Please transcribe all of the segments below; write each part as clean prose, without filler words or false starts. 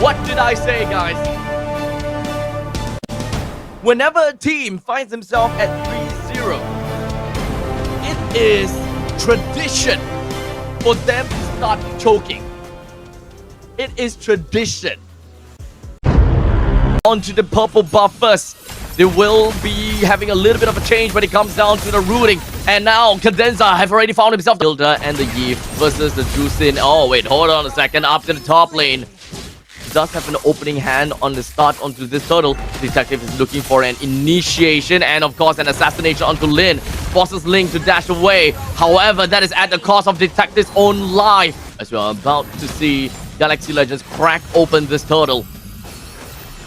What did I say, guys? Whenever a team finds himself at 3-0, it is tradition for them to start choking. It is tradition. Onto the purple buff first. They will be having a little bit of a change when it comes down to the rooting. And now Cadenza have already found himself. Hilda and the Yi versus the Juicin. Oh wait, hold on a second. Up to the top lane. Does have an opening hand on the start onto this turtle. Detective is looking for an initiation and of course an assassination onto Lin. Forces Link to dash away. However, that is at the cost of Detective's own life. As we are about to see Galaxy Legends crack open this turtle.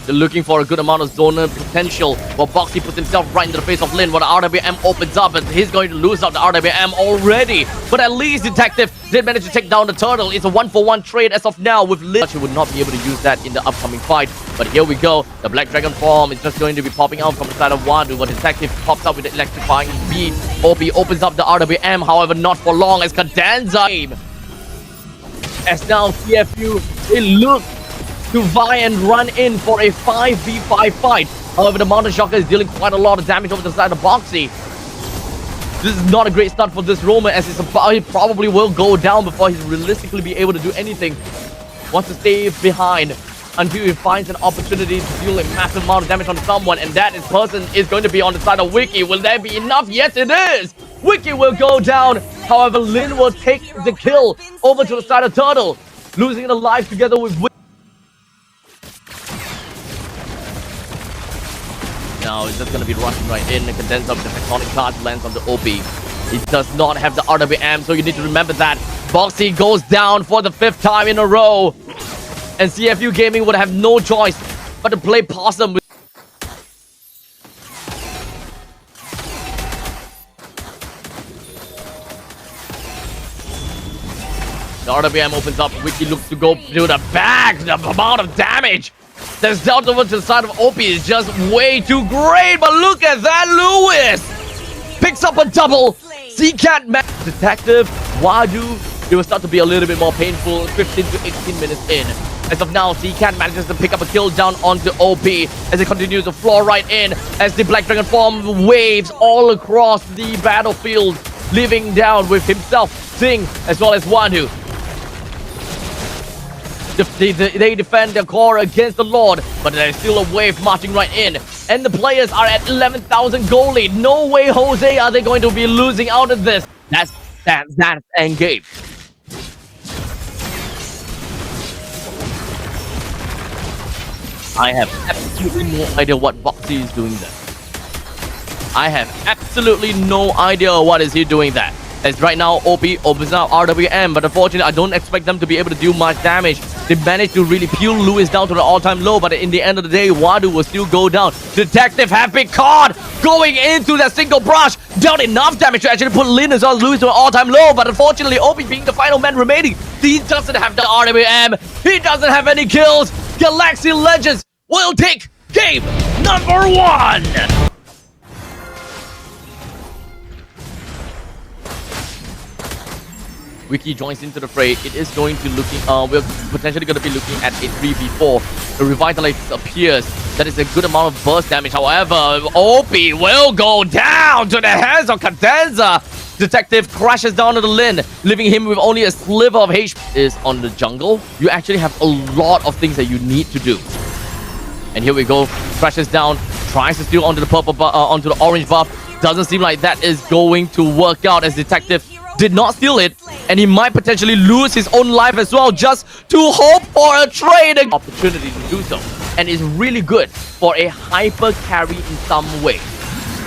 They're looking for a good amount of zoner potential. While Boxy puts himself right into the face of Lin. When the RWM opens up, and he's going to lose out the RWM already. But at least Detective did manage to take down the turtle. It's a 1-for-1 trade as of now with Lin. She would not be able to use that in the upcoming fight. But here we go. The Black Dragon form is just going to be popping out from the side of Wadu. But Detective pops up with the electrifying beat. OP opens up the RWM, however, not for long as Cadenza. As now CFU, it looks to vie and run in for a 5v5 fight. However, the Mountain Shocker is dealing quite a lot of damage over the side of Boxy. This is not a great start for this Roamer as he probably will go down before he's realistically be able to do anything. Wants to stay behind until he finds an opportunity to deal a massive amount of damage on someone, and that person is going to be on the side of Wiki. Will there be enough? Yes, it is! Wiki will go down. However, Lin will take the kill over to the side of Turtle, losing the life together with Wiki. Now he's just going to be rushing right in. The Cadenza with the Tectonic Charge lands on the OP. He does not have the RWM, so you need to remember that. Boxy goes down for the 5th time in a row. And CFU Gaming would have no choice but to play possum. The RWM opens up. Wiki looks to go to the back. The amount of damage that's dealt over to the side of OP is just way too great. But look at that, Lewis picks up a double. C-Cat match. Detective, Wadu, it will start to be a little bit more painful 15 to 18 minutes in. As of now, C-Cat manages to pick up a kill down onto OP as it continues to floor right in as the Black Dragon form waves all across the battlefield, leaving down with himself, Sing, as well as Wadu. They defend their core against the Lord, but there's still a wave marching right in. And the players are at 11,000 gold lead. No way, Jose, are they going to be losing out of this. That's endgame. I have absolutely no idea what Boxy is doing there. I have absolutely no idea what is he doing there. As right now, OP opens up RWM, but unfortunately, I don't expect them to be able to do much damage. They managed to really peel Lewis down to the all-time low, but in the end of the day, Wadu will still go down. Detective have been caught going into that single brush. Dealt enough damage to actually put Lin as well as Lewis to an all-time low, but unfortunately, OP being the final man remaining, he doesn't have the RWM. He doesn't have any kills. Galaxy Legends will take game number 1. Wiki joins into the fray. It is going to looking, we're potentially going to be looking at a 3v4. The Revitalize appears. That is a good amount of burst damage. However, OP will go down to the hands of Cadenza. Detective crashes down to the Lin, leaving him with only a sliver of HP. Is on the jungle. You actually have a lot of things that you need to do. And here we go. Crashes down. Tries to steal onto the purple onto the orange buff. Doesn't seem like that is going to work out as Detective did not steal it, and he might potentially lose his own life as well just to hope for a trade opportunity to do so. And is really good for a hyper carry in some way.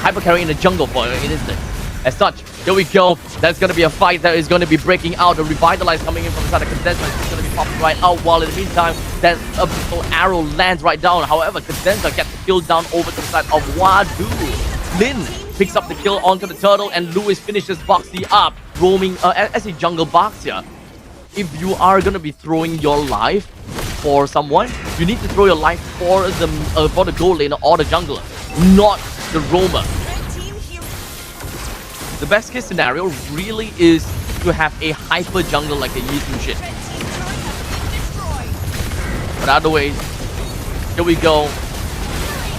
Hyper carry in the jungle for an instance. As such, here we go. That's going to be a fight that is going to be breaking out. A Revitalize coming in from the side of Cadenza is going to be popping right out, while in the meantime, that a arrow lands right down. However, Cadenza gets the kill down over to the side of Wadu. Lin picks up the kill onto the turtle, and Lewis finishes Boxy up, roaming as a jungle boxer. If you are going to be throwing your life for someone, you need to throw your life for the gold laner or the jungler, not the roamer. The best case scenario really is to have a hyper jungle like a Yi Shin. But either way, here we go.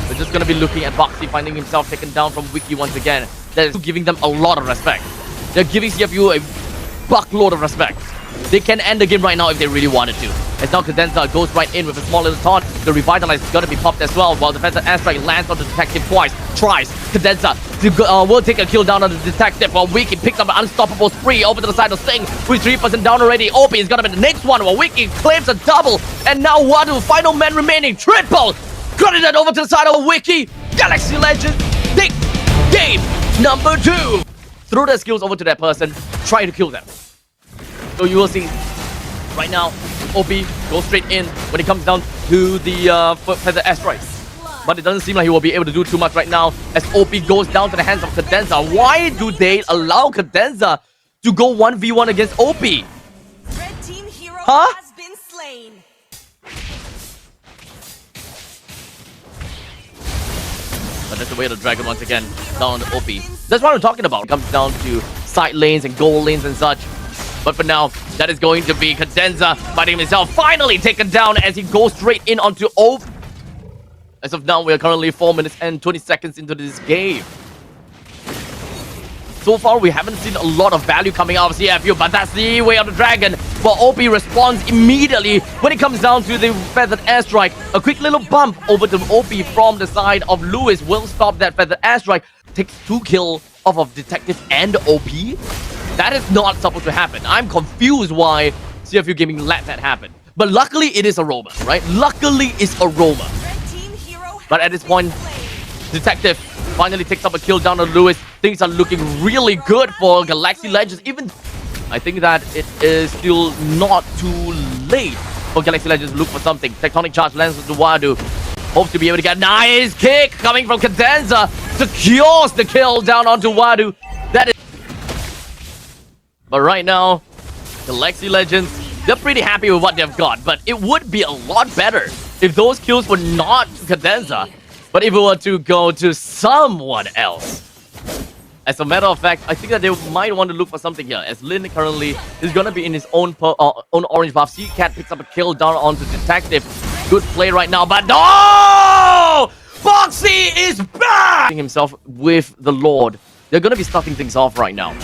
We're just gonna be looking at Boxy finding himself taken down from Wiki once again. That is giving them a lot of respect. They're giving CFU a buckload of respect. They can end the game right now if they really wanted to. As now Cadenza goes right in with a small little taunt. The Revitalize is gonna be popped as well, while the Feather Airstrike lands on the Detective twice. Tries. Cadenza will take a kill down on the Detective, while Wiki picks up an unstoppable spree over to the side of Sting with 3% down already. OP is gonna be the next one, while Wiki claims a double. And now Wadu, final man remaining, triple! Cutting that over to the side of Wiki. Galaxy Legends take game number 2. Throw their skills over to that person, try to kill them. So you will see right now, OP goes straight in when it comes down to the Feather Airstrike. But it doesn't seem like he will be able to do too much right now as OP goes down to the hands of Cadenza. Why do they allow Cadenza to go 1v1 against OP? Red team hero has been slain. But that's the way of the dragon once again, down on the OP. That's what I'm talking about. It comes down to side lanes and goal lanes and such. But for now, that is going to be Cadenza fighting himself, finally taken down as he goes straight in onto OP. As of now, we are currently 4 minutes and 20 seconds into this game. So far, we haven't seen a lot of value coming out of CFU, but that's the way of the dragon. But OP responds immediately when it comes down to the Feathered Airstrike. A quick little bump over to OP from the side of Lewis will stop that Feathered Airstrike. Takes 2 kills off of Detective and OP. That is not supposed to happen. I'm confused why CFU Gaming let that happen. But luckily, it is Aroma, right? Luckily, it's Aroma. But at this point, Detective finally takes up a kill down on Lewis. Things are looking really good for Galaxy Legends. Even I think that it is still not too late for Galaxy Legends to look for something. Tectonic Charge lands to Wadu. Hopes to be able to get a nice kick coming from Cadenza. Secures the kill down onto Wadu. That is... But right now, Galaxy Legends, they're pretty happy with what they've got. But it would be a lot better if those kills were not Cadenza, but if it were to go to someone else. As a matter of fact, I think that they might want to look for something here, as Lin currently is going to be in his own orange buff. Seacat picks up a kill down onto Detective. Good play right now, but no! Boxy is back! Himself with the Lord. They're going to be starting things off right now.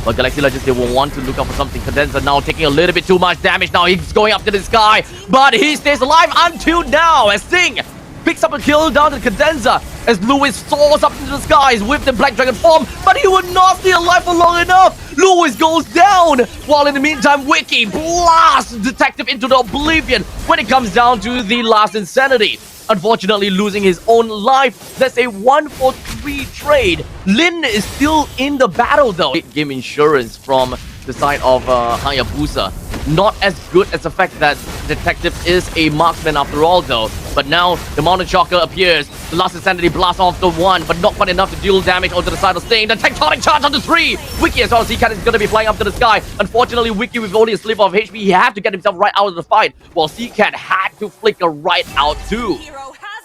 But Galaxy Legends, they will want to look out for something. Cadenza now taking a little bit too much damage. Now he's going up to the sky, but he stays alive until now as Sting picks up a kill down to Cadenza as Lewis soars up into the skies with the Black Dragon form, but he would not stay alive for long enough. Lewis goes down, while in the meantime, Wiki blasts Detective into the oblivion when it comes down to the last Insanity. Unfortunately, losing his own life. That's a 1-for-3 trade. Lin is still in the battle though. Game insurance from the side of Hayabusa. Not as good as the fact that Detective is a marksman after all though. But now the Mountain Shocker appears. The last Insanity blasts off the 1, but not quite enough to deal damage onto the side of Sting. The Tectonic Charge on the 3. Wiki as well as Seacat is going to be flying up to the sky. Unfortunately, Wiki with only a sliver of HP, he had to get himself right out of the fight, while Seacat had to flicker right out too.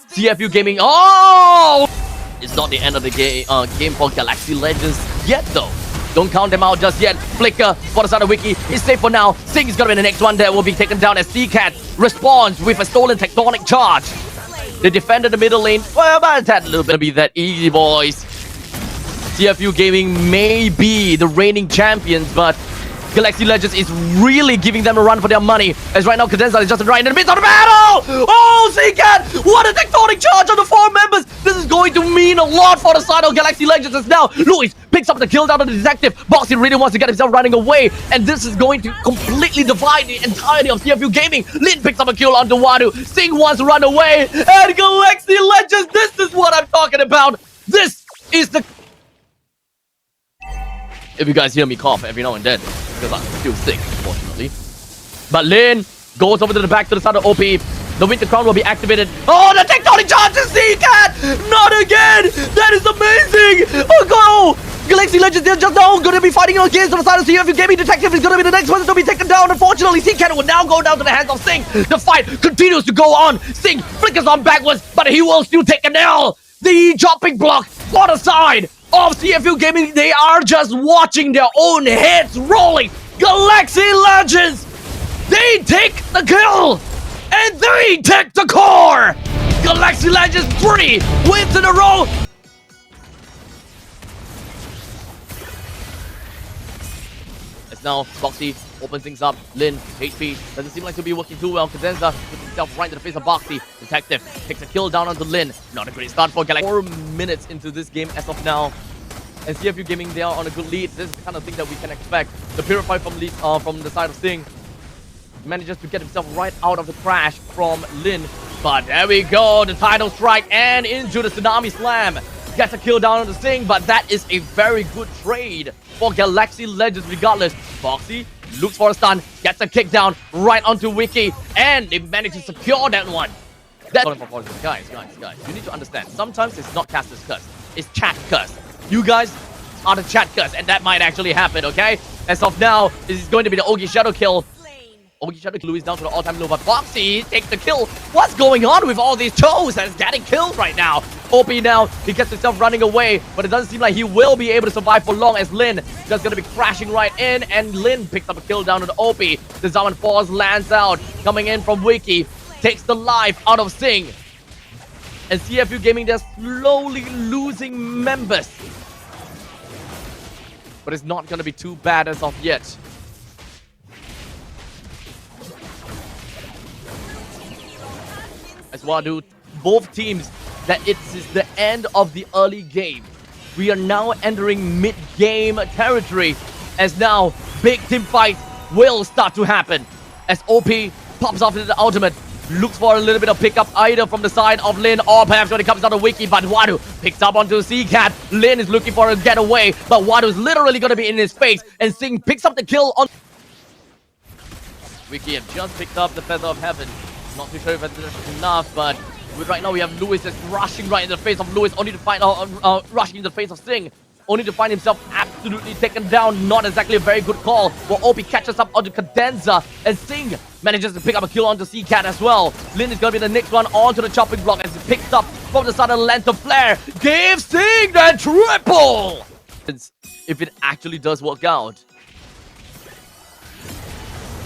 CFU Gaming, oh! It's not the end of the game for Galaxy Legends yet though. Don't count them out just yet. Flicker for the side of Wiki is safe for now. Sting is going to be the next one that will be taken down as Seacat responds with a stolen Tectonic Charge. They defended the middle lane. Well, but that little bit be that easy, boys. CFU Gaming may be the reigning champions, but Galaxy Legends is really giving them a run for their money. As right now, Cadenza is just right in the midst of the battle! Oh, Seacat! What a Tectonic Charge on the 4 members! This is going to mean a lot for the side of Galaxy Legends as now Luis picks up the kill down on the Detective. Boxy really wants to get himself running away, and this is going to completely divide the entirety of CFU Gaming. Lin picks up a kill onto Wadu. Sting wants to run away, and Galaxy Legends, this is what I'm talking about! This is the... If you guys hear me cough every now and then, because I'm still sick, unfortunately. But Lin goes over to the back to the side of OP. The Winter Crown will be activated. Oh, the Tectonic Charge to Seacat! Not again! That is amazing! Oh, go! Galaxy Legends, they're just now going to be fighting against the side of CFU Gaming. Detective is going to be the next one to be taken down. Unfortunately, Seacat will now go down to the hands of Sting. The fight continues to go on. Sting flickers on backwards, but he will still take an L. The chopping block on the side of CFU Gaming, they are just watching their own heads rolling. Galaxy Legends, they take the kill. And they take the core! Galaxy Legends 3 wins in a row! As now, Boxy opens things up. Lin, HP, doesn't seem like to be working too well. Cadenza puts himself right into the face of Boxy. Detective takes a kill down onto Lin. Not a great start for Galaxy. 4 minutes into this game as of now. And CFU Gaming, they are on a good lead. This is the kind of thing that we can expect. The Purify from the side of Sting manages to get himself right out of the crash from Lin. But there we go, the title strike and into the Tsunami Slam. Gets a kill down on the Sting, but that is a very good trade for Galaxy Legends regardless. Boxy looks for a stun, gets a kick down right onto Wiki, and they manage to secure that one. Guys, you need to understand, sometimes it's not Caster's curse, it's chat curse. You guys are the chat curse, and that might actually happen, okay? As of now, this is going to be the Ogi Shadow kill. Ogi Shadow kill is down to the all-time low, but Boxy takes the kill. What's going on with all these toes that's getting killed right now? OP now, he gets himself running away, but it doesn't seem like he will be able to survive for long as Lin just gonna be crashing right in, and Lin picks up a kill down to the OP. The Zaman Force lands out, coming in from Wiki, takes the life out of Sing. And CFU Gaming, they're slowly losing members. But it's not gonna be too bad as of yet. As well, dude, both teams, that it is the end of the early game. We are now entering mid-game territory, as now big team fight will start to happen. As OP pops off into the ultimate, looks for a little bit of pickup either from the side of Lin or perhaps when it comes down to Wiki, but Wadu picks up onto C-Cat. Lin is looking for a getaway, but Wadu is literally going to be in his face, and Sing picks up the kill on Wiki have just picked up the Feather of Heaven. Not too sure if that's enough, but right now we have Lewis that's rushing right in the face of Lewis, only to find rushing in the face of Sting, only to find himself absolutely taken down. Not exactly a very good call. While OP catches up onto Cadenza, and Sting manages to pick up a kill onto C-Cat as well. Lin is gonna be the next one onto the chopping block as he picks up from the sudden Lantern Flare. Gives Sting the triple! If it actually does work out.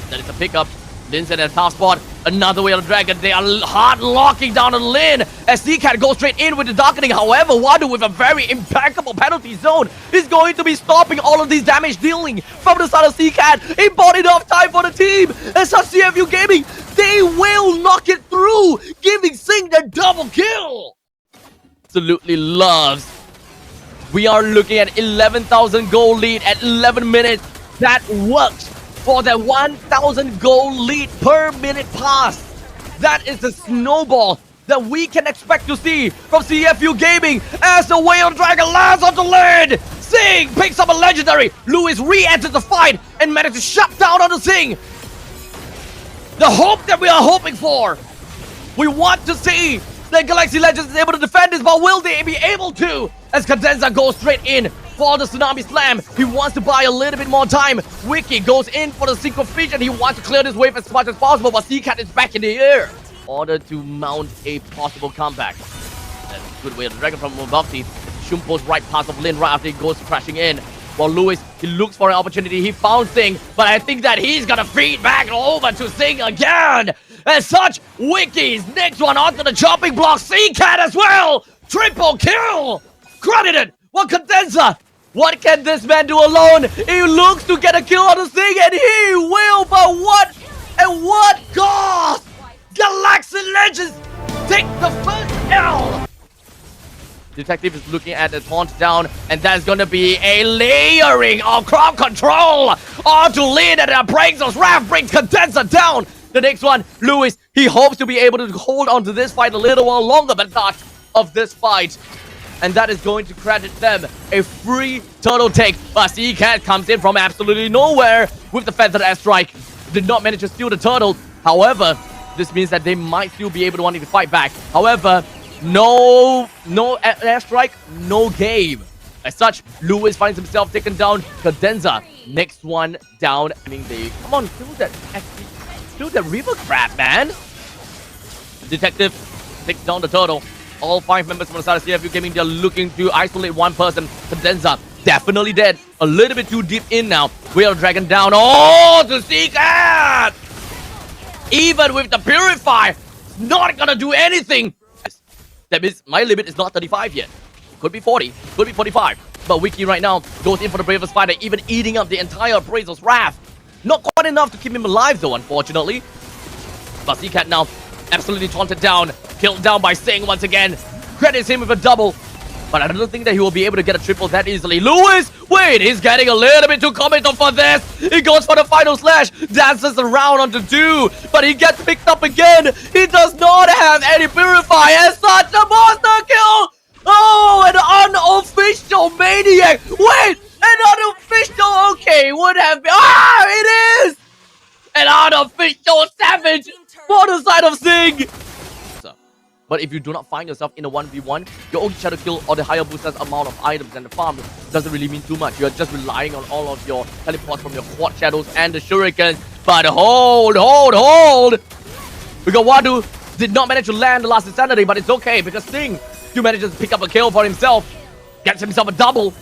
That is a pickup. Lin's in a tough spot. Another way on the Dragon. They are hard locking down on Lin as C-Cat goes straight in with the Darkening. However, Wadu with a very impeccable penalty zone is going to be stopping all of these damage dealing from the side of C-Cat. He bought enough time for the team. As such, CFU Gaming, they will knock it through, giving Sing the double kill. Absolutely loves. We are looking at 11,000 goal lead at 11 minutes. That works for the 1,000 goal lead per minute pass. That is the snowball that we can expect to see from CFU Gaming as the Whale Dragon lands on the lid. Sing picks up a legendary. Lewis re-enters the fight and manages to shut down on the Sing. The hope that we are hoping for. We want to see that Galaxy Legends is able to defend this, but will they be able to? As Cadenza goes straight in for the Tsunami Slam. He wants to buy a little bit more time. Wiki goes in for the Synchro Fusion. He wants to clear this wave as much as possible, but C-Cat is back in the air in order to mount a possible comeback. That's a good way. The Dragon from Boxy Shumpo's right past of Lin right after he goes crashing in. While Lewis, he looks for an opportunity. He found Sing, but I think that he's gonna feed back over to Sing again. As such, Wiki's next one onto the chopping block. C-Cat as well. Triple kill. Credited. What Cadenza? What can this man do alone? He looks to get a kill on the Sting, and he will, but what? At what cost? Galaxy Legends take the first L. Detective is looking at the taunt down, and that's gonna be a layering of crowd control onto Lin, and that breaks those Wrath, brings Cadenza down. The next one, Lewis, he hopes to be able to hold on to this fight a little while longer, but not of this fight. And that is going to credit them a free turtle take. But C-Cat comes in from absolutely nowhere with the Feathered Airstrike. Did not manage to steal the turtle. However, this means that they might still be able to wanting to fight back. However, no airstrike, no game. As such, Lewis finds himself taken down. Cadenza, next one down. I mean, they come on, kill that river crab, man. Detective takes down the turtle. All 5 members from the side of CFU Gaming, they're looking to isolate one person. Cadenza, definitely dead. A little bit too deep in now. Whale Dragon down. Oh, to C-Cat! Even with the Purify, not gonna do anything. That means my limit is not 35 yet. Could be 40, could be 45. But Wiki right now goes in for the bravest fighter, even eating up the entire Appraisal's Wrath. Not quite enough to keep him alive though, unfortunately. But Seacat now absolutely taunted down, killed down by Sing once again. Credits him with a double. But I don't think that he will be able to get a triple that easily. Lewis, wait, he's getting a little bit too committal for this. He goes for the final slash, dances around onto 2, but he gets picked up again. He does not have any Purify as such a monster kill. Oh, an unofficial Maniac. Wait, an unofficial, okay, would have been, it is an unofficial Savage for the side of Sing. But if you do not find yourself in a 1v1, your only shadow kill or the higher booster's amount of items and the farm doesn't really mean too much. You're just relying on all of your teleports from your quad shadows and the shurikens. But hold! We got Wadu, did not manage to land the last Insanity, but it's okay because Sting still manages to pick up a kill for himself. Gets himself a double.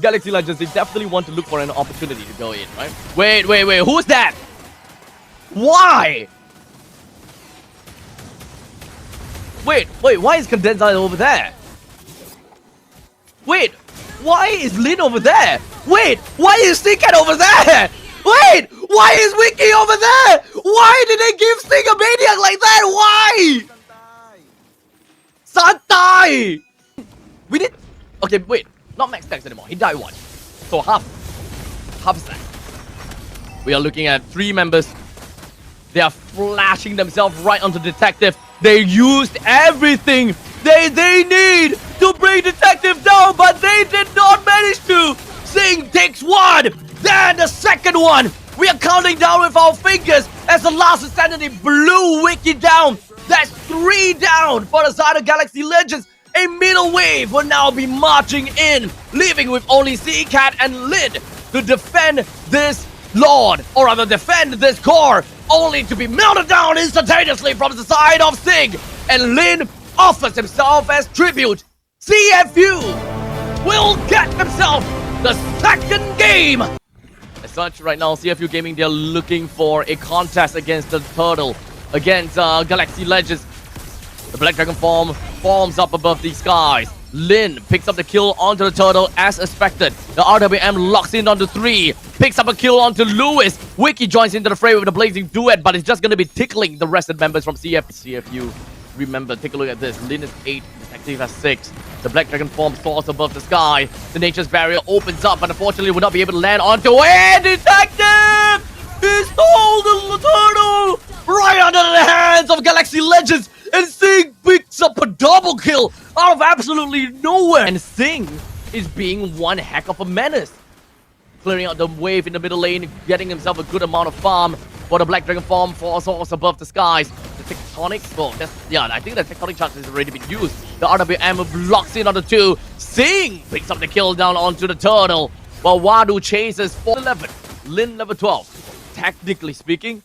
Galaxy Legends, they definitely want to look for an opportunity to go in, right? Wait, who's that? Why? Wait, why is Condenser over there? Wait, why is Lin over there? Wait, why is Seacat over there? Wait, why is Wiki over there? Why did they give Sting a Maniac like that? Why? Santai! We did... Okay, wait, not max stacks anymore. He died once. So half stack. We are looking at 3 members. They are flashing themselves right onto Detective. They used everything they need to bring Detective down, but they did not manage to. Sing takes 1, then the second one. We are counting down with our fingers as the last Insanity blew Wiki down. That's 3 down for the side of Galaxy Legends. A middle wave will now be marching in, leaving with only Seacat and Lin to defend this Lord, or rather defend this core, only to be melted down instantaneously from the side of Sing. And Lin offers himself as tribute. CFU will get himself the second game. As such, right now, CFU Gaming, they're looking for a contest against the Turtle, against Galaxy Legends. The Black Dragon forms up above the skies. Lin picks up the kill onto the Turtle as expected. The RWM locks in onto 3. Picks up a kill onto Lewis. Wiki joins into the fray with the Blazing Duet, but it's just going to be tickling the rested members from CFU. Remember, take a look at this. Lin is 8, Detective has 6. The Black Dragon form soars above the sky. The Nature's Barrier opens up, but unfortunately will not be able to land onto it. Detective! He stole the Turtle right under the hands of Galaxy Legends. And Sing picks up a double kill out of absolutely nowhere. And Sing is being one heck of a menace. Clearing out the wave in the middle lane, getting himself a good amount of farm for the Black Dragon farm soars above the skies. The Tectonic, I think the Tectonic charge has already been used. The RWM blocks in on the 2. Sing picks up the kill down onto the Turtle, while Wadu chases for 11. Lin level 12. Technically speaking,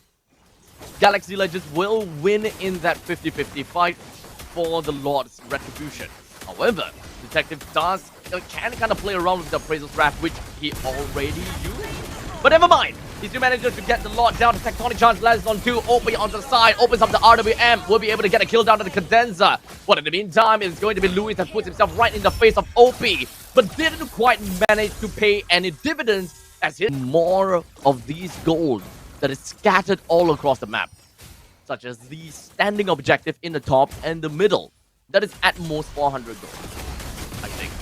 Galaxy Legends will win in that 50-50 fight for the Lord's Retribution. However, Detective can kind of play around with the Appraisal's Wrath, which he already used. But never mind. He still manages to get the Lord down. The Tectonic Charge lands on 2. OP onto the side. Opens up the RWM. Will be able to get a kill down to the Condenser. But in the meantime, it's going to be Lewis that puts himself right in the face of OP. But didn't quite manage to pay any dividends as his more of these gold that is scattered all across the map, such as the standing objective in the top and the middle. That is at most 400 gold, I think.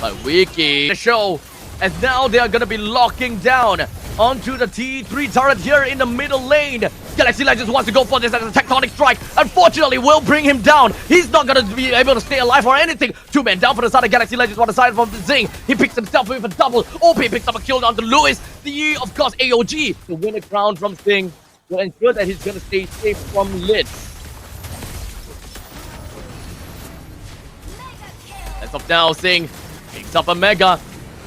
But Wiki, the show, as now they are going to be locking down onto the T3 turret here in the middle lane. Galaxy Legends wants to go for this as a Tectonic Strike. Unfortunately, will bring him down. He's not going to be able to stay alive or anything. 2 men down for the side of Galaxy Legends on the side from the Zing. He picks himself with a double. OP picks up a kill onto Lewis. The, of course, AOG to win a crown from Sting will ensure that he's going to stay safe from Lid. As of now, Sing picks up a Mega.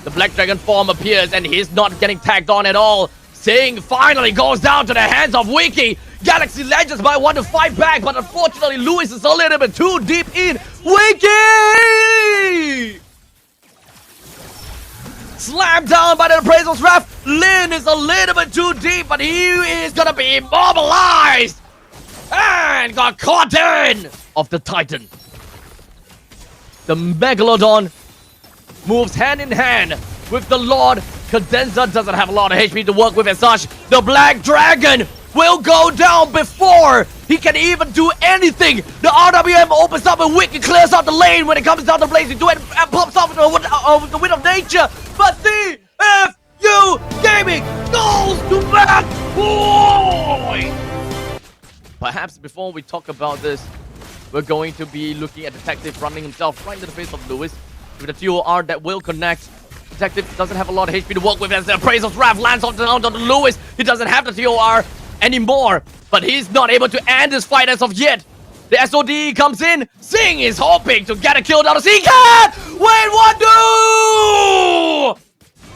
The Black Dragon form appears and he's not getting tagged on at all. Sing finally goes down to the hands of Wiki. Galaxy Legends might want to fight back, but unfortunately Lewis is a little bit too deep in. Wiki! Slammed down by the appraisal's ref. Lin is a little bit too deep, but he is gonna be immobilized. And got caught in of the Titan. The Megalodon moves hand in hand with the Lord. Cadenza doesn't have a lot of HP to work with as such. The Black Dragon will go down before he can even do anything. The RWM opens up and Wiki clears out the lane when it comes down to Blazing Duet and pops off with the Wind of Nature. But CFU Gaming goes to Bad Boy! Perhaps before we talk about this, we're going to be looking at Detective running himself right into the face of Lewis with a TOR that will connect. Detective doesn't have a lot of HP to work with as the Appraisal's Wrath lands onto Lewis. He doesn't have the TOR anymore, but he's not able to end this fight as of yet. The SOD comes in. Sing is hoping to get a kill down. He can! Wait, what do?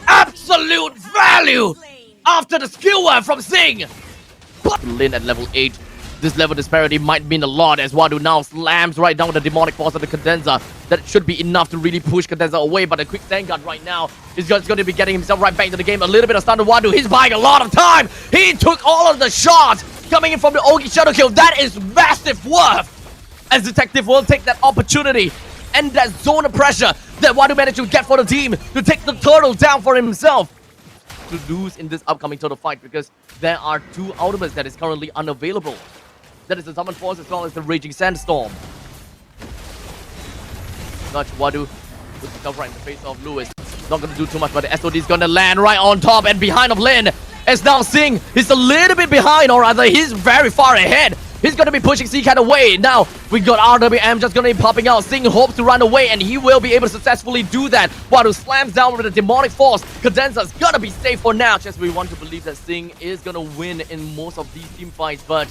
Absolute value after the skill work from Sing. But Lin at level 8. This level disparity might mean a lot as Wadu now slams right down with the demonic force of the Cadenza. That should be enough to really push Cadenza away, but a quick Vanguard right now is just going to be getting himself right back into the game. A little bit of stun to Wadu. He's buying a lot of time. He took all of the shots coming in from the Ogi Shadow Kill. That is massive worth. As Detective will take that opportunity and that zone of pressure that Wadu managed to get for the team to take the turtle down for himself. To lose in this upcoming turtle fight because there are 2 ultimates that is currently unavailable. That is the Summon Force as well as the Raging Sandstorm. Nudge Wadu puts himself right in the face of Lewis. Not gonna do too much, but the SOD is gonna land right on top and behind of Lin. As now Sing is a little bit behind, or rather he's very far ahead. He's gonna be pushing C-Cat away. Now we got RWM just gonna be popping out. Sing hopes to run away and he will be able to successfully do that. Wadu slams down with a demonic force. Cadenza's gonna be safe for now. Just we want to believe that Sing is gonna win in most of these team fights, but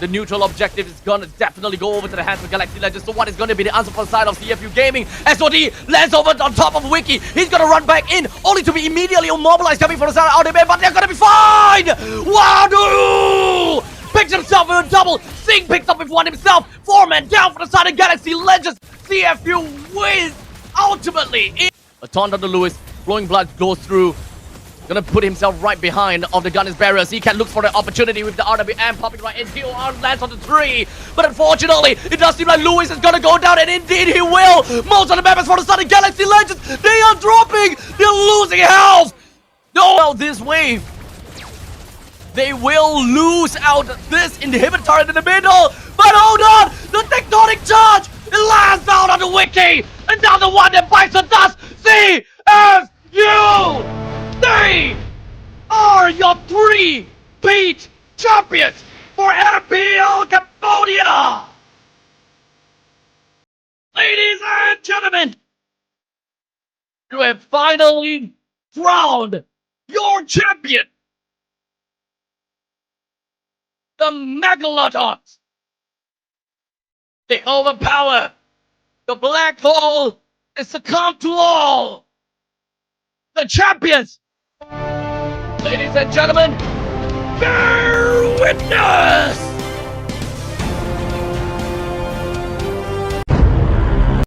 the neutral objective is gonna definitely go over to the hands of Galaxy Legends. So what is gonna be the answer for the side of CFU Gaming? SOD lands over on top of Wiki. He's gonna run back in, only to be immediately immobilized coming from the side of RDB, but they're gonna be fine! Wadu picks himself with a double. Sing picks up with one himself. 4-man down for the side of Galaxy Legends. CFU wins ultimately. A taunt on the Lewis. Flowing blood goes through. Gonna put himself right behind of the gunner's barrier. He-Cat looks for the opportunity with the RWM popping right in. TOR lands on the 3. But unfortunately, it does seem like Lewis is gonna go down, and indeed he will. Most of the members for the Southern Galaxy Legends, they are dropping. They're losing health. No, this wave. They will lose out this inhibitor turret in the middle. But hold on, the tectonic charge. It lands down on the Wiki. And now the one that bites the dust. CFU. They are your 3-peat champions for MPL Cambodia! Ladies and gentlemen, you have finally crowned your champion! The Megalodons! They overpower the black hole and succumb to all! The champions! Ladies and gentlemen, bear witness!